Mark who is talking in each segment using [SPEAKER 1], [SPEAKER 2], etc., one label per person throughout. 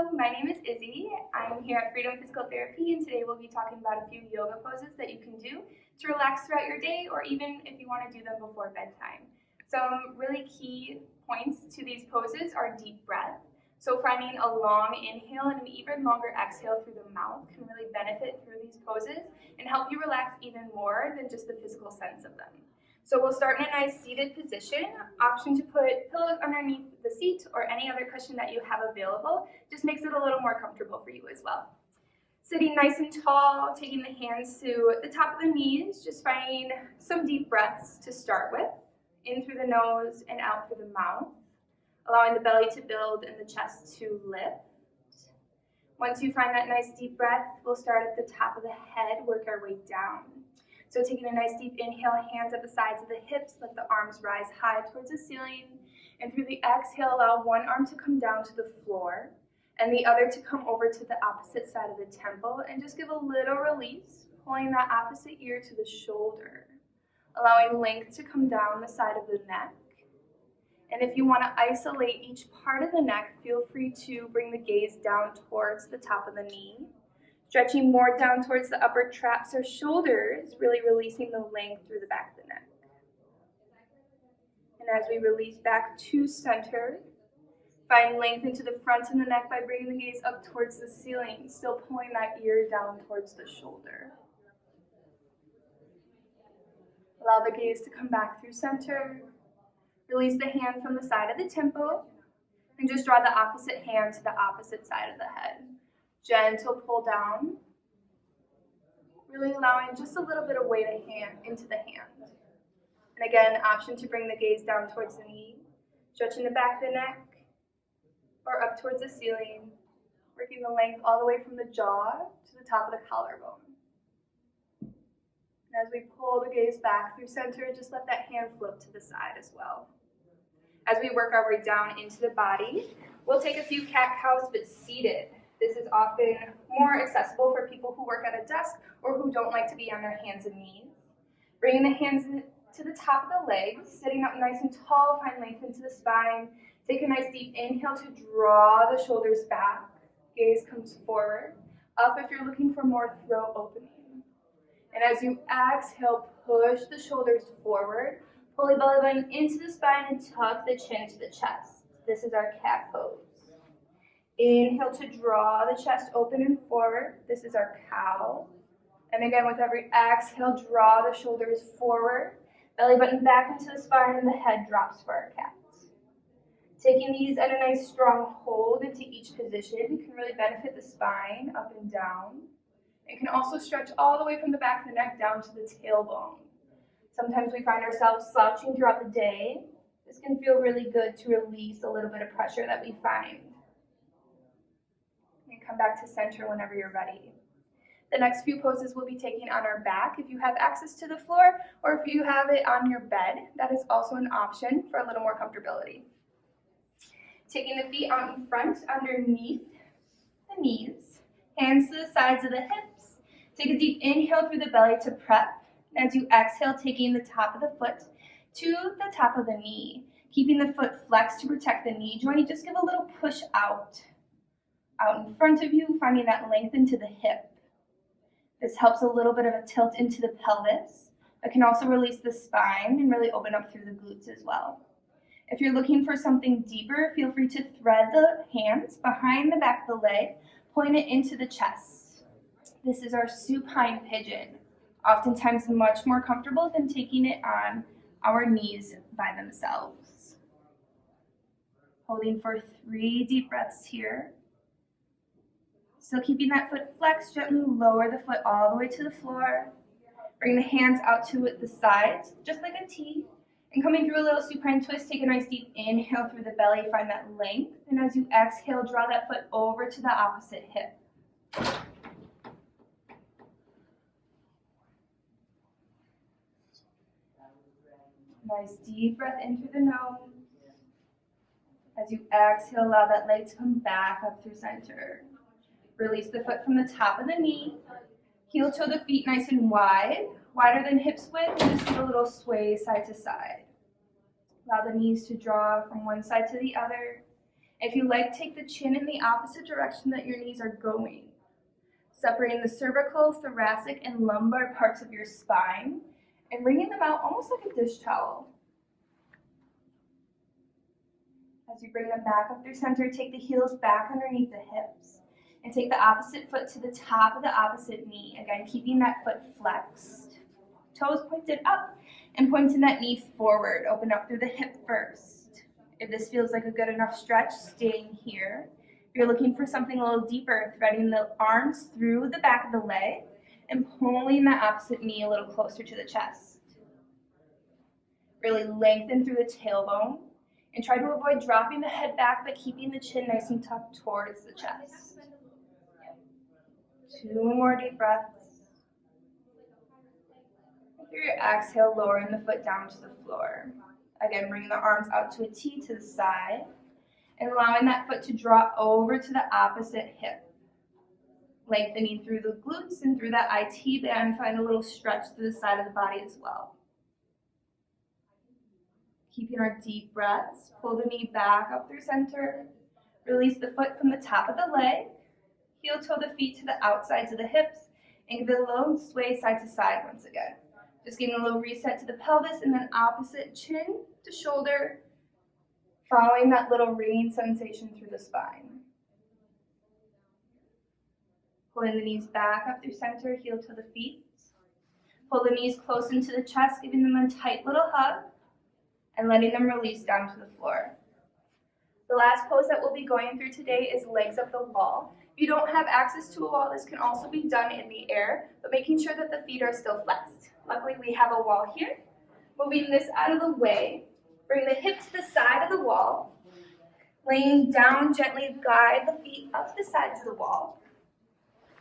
[SPEAKER 1] Hello, my name is Izzy. I'm here at Freedom Physical Therapy, and today we'll be talking about a few yoga poses that you can do to relax throughout your day, or even if you want to do them before bedtime. Some really key points to these poses are deep breath. So finding a long inhale and an even longer exhale through the mouth can really benefit through these poses and help you relax even more than just the physical sense of them. So we'll start in a nice seated position. Option to put pillows underneath the seat or any other cushion that you have available just makes it a little more comfortable for you as well. Sitting nice and tall, taking the hands to the top of the knees, just finding some deep breaths to start with, in through the nose and out through the mouth, allowing the belly to build and the chest to lift. Once you find that nice deep breath, we'll start at the top of the head, work our way down. So taking a nice deep inhale, hands at the sides of the hips, let the arms rise high towards the ceiling. And through the exhale, allow one arm to come down to the floor and the other to come over to the opposite side of the temple, and just give a little release, pulling that opposite ear to the shoulder, allowing length to come down the side of the neck. And if you want to isolate each part of the neck, feel free to bring the gaze down towards the top of the knee. Stretching more down towards the upper traps or shoulders, really releasing the length through the back of the neck. And as we release back to center, find length into the front of the neck by bringing the gaze up towards the ceiling, still pulling that ear down towards the shoulder. Allow the gaze to come back through center. Release the hand from the side of the temple, and just draw the opposite hand to the opposite side of the head. Gentle pull down, really allowing just a little bit of weight into the hand. And again, option to bring the gaze down towards the knee, stretching the back of the neck, or up towards the ceiling, working the length all the way from the jaw to the top of the collarbone. And as we pull the gaze back through center, just let that hand flip to the side as well. As we work our way down into the body, we'll take a few cat-cows, but seated. This is often more accessible for people who work at a desk or who don't like to be on their hands and knees. Bringing the hands to the top of the legs, sitting up nice and tall, find length into the spine. Take a nice deep inhale to draw the shoulders back. Gaze comes forward. Up if you're looking for more throat opening. And as you exhale, push the shoulders forward. Pull the belly button into the spine and tuck the chin to the chest. This is our cat pose. Inhale to draw the chest open and forward. This is our cow. And again, with every exhale, draw the shoulders forward. Belly button back into the spine and the head drops for our cat. Taking these at a nice strong hold into each position can really benefit the spine up and down. It can also stretch all the way from the back of the neck down to the tailbone. Sometimes we find ourselves slouching throughout the day. This can feel really good to release a little bit of pressure that we find. And come back to center whenever you're ready. The next few poses we'll be taking on our back. If you have access to the floor or if you have it on your bed, that is also an option for a little more comfortability. Taking the feet out in front underneath the knees, hands to the sides of the hips. Take a deep inhale through the belly to prep. As you exhale, taking the top of the foot to the top of the knee. Keeping the foot flexed to protect the knee joint, you just give a little push out in front of you, finding that length into the hip. This helps a little bit of a tilt into the pelvis. It can also release the spine and really open up through the glutes as well. If you're looking for something deeper, feel free to thread the hands behind the back of the leg, pulling it into the chest. This is our supine pigeon, oftentimes much more comfortable than taking it on our knees by themselves. Holding for 3 deep breaths here. Still keeping that foot flexed, gently lower the foot all the way to the floor. Bring the hands out to the sides, just like a T. And coming through a little supine twist, take a nice deep inhale through the belly, find that length. And as you exhale, draw that foot over to the opposite hip. Nice deep breath in through the nose. As you exhale, allow that leg to come back up through center. Release the foot from the top of the knee. Heel toe the feet nice and wide, wider than hips width, and just give a little sway side to side. Allow the knees to draw from one side to the other. If you like, take the chin in the opposite direction that your knees are going, separating the cervical, thoracic, and lumbar parts of your spine and bringing them out almost like a dish towel. As you bring them back up through center, take the heels back underneath the hips and take the opposite foot to the top of the opposite knee. Again, keeping that foot flexed. Toes pointed up and pointing that knee forward. Open up through the hip first. If this feels like a good enough stretch, staying here. If you're looking for something a little deeper, threading the arms through the back of the leg and pulling that opposite knee a little closer to the chest. Really lengthen through the tailbone and try to avoid dropping the head back but keeping the chin nice and tucked towards the chest. 2 more deep breaths. Through your exhale, lowering the foot down to the floor. Again, bring the arms out to a T to the side and allowing that foot to draw over to the opposite hip. Lengthening through the glutes and through that IT band, find a little stretch to the side of the body as well. Keeping our deep breaths, pull the knee back up through center. Release the foot from the top of the leg. Heel toe the feet to the outsides of the hips and give it a little sway side to side once again. Just giving a little reset to the pelvis and then opposite chin to shoulder, following that little ringing sensation through the spine. Pulling the knees back up through center, heel to the feet. Pull the knees close into the chest, giving them a tight little hug and letting them release down to the floor. The last pose that we'll be going through today is legs up the wall. If you don't have access to a wall, this can also be done in the air, but making sure that the feet are still flexed. Luckily, we have a wall here. Moving this out of the way, bring the hip to the side of the wall. Laying down, gently guide the feet up the sides of the wall.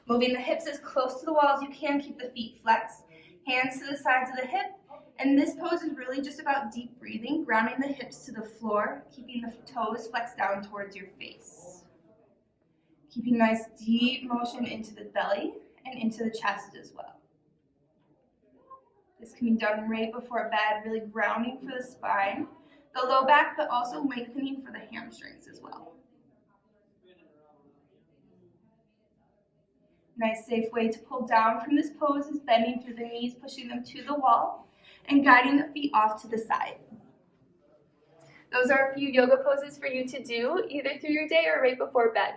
[SPEAKER 1] Moving the hips as close to the wall as you can, keep the feet flexed. Hands to the sides of the hip. And this pose is really just about deep breathing, grounding the hips to the floor, keeping the toes flexed down towards your face. Keeping nice deep motion into the belly and into the chest as well. This can be done right before bed, really grounding for the spine, the low back, but also lengthening for the hamstrings as well. Nice safe way to pull down from this pose is bending through the knees, pushing them to the wall, and guiding the feet off to the side. Those are a few yoga poses for you to do either through your day or right before bed.